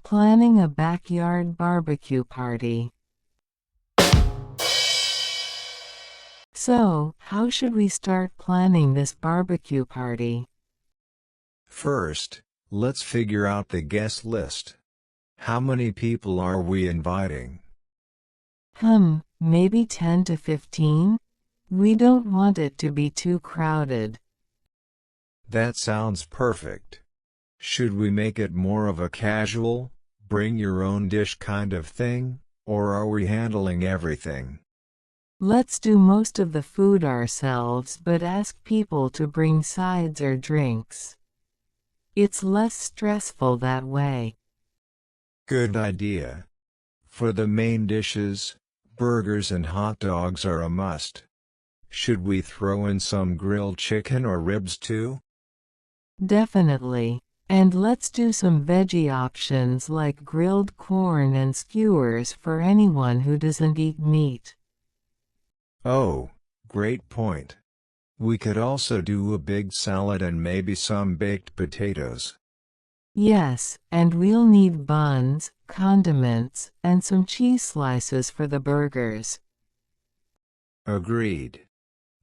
Planning a backyard barbecue party. So, how should we start planning this barbecue party? First, let's figure out the guest list. How many people are we inviting? Maybe 10 to 15? We don't want it to be too crowded. That sounds perfect. Should we make it more of a casual, bring your own dish kind of thing, or are we handling everything? Let's do most of the food ourselves but ask people to bring sides or drinks. It's less stressful that way. Good idea. For the main dishes, burgers and hot dogs are a must. Should we throw in some grilled chicken or ribs too? Definitely. And let's do some veggie options like grilled corn and skewers for anyone who doesn't eat meat. Oh, great point. We could also do a big salad and maybe some baked potatoes. Yes, and we'll need buns, condiments, and some cheese slices for the burgers. Agreed.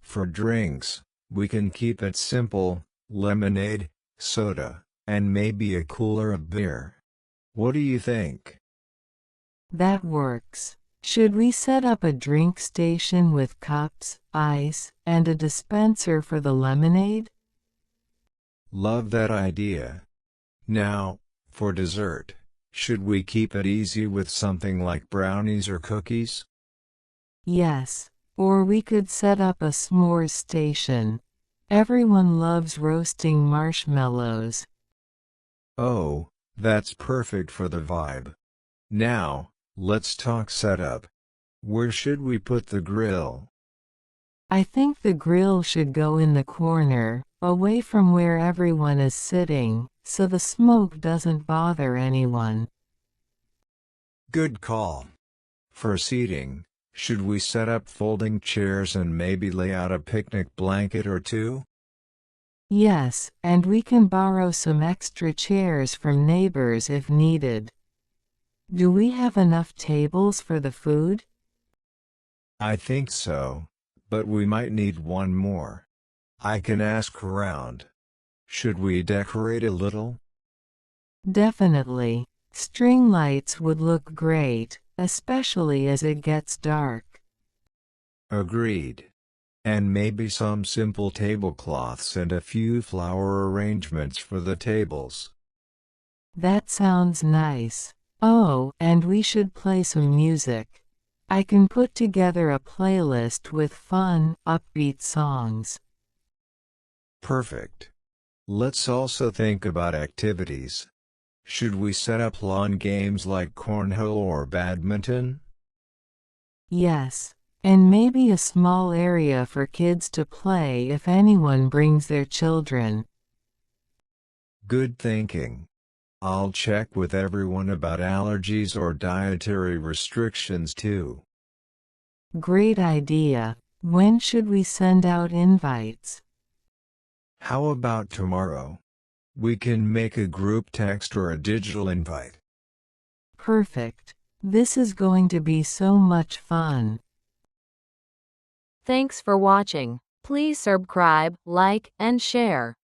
For drinks, we can keep it simple: lemonade, soda, and maybe a cooler of beer. What do you think? That works. Should we set up a drink station with cups, ice, and a dispenser for the lemonade? Love that idea. Now, for dessert, should we keep it easy with something like brownies or cookies? Yes, or we could set up a s'mores station. Everyone loves roasting marshmallows. Oh, that's perfect for the vibe. Now, let's talk setup. Where should we put the grill? I think the grill should go in the corner, away from where everyone is sitting, so the smoke doesn't bother anyone. Good call. For seating, should we set up folding chairs and maybe lay out a picnic blanket or two? Yes, and we can borrow some extra chairs from neighbors if needed. Do we have enough tables for the food? I think so, but we might need one more. I can ask around. Should we decorate a little? Definitely. String lights would look great, especially as it gets dark. Agreed. And maybe some simple tablecloths and a few flower arrangements for the tables. That sounds nice. Oh, and we should play some music. I can put together a playlist with fun, upbeat songs. Perfect. Let's also think about activities. Should we set up lawn games like cornhole or badminton? Yes, and maybe a small area for kids to play if anyone brings their children. Good thinking. I'll check with everyone about allergies or dietary restrictions too. Great idea. When should we send out invites? How about tomorrow? We can make a group text or a digital invite. Perfect. This is going to be so much fun. Thanks for watching. Please subscribe, like, and share.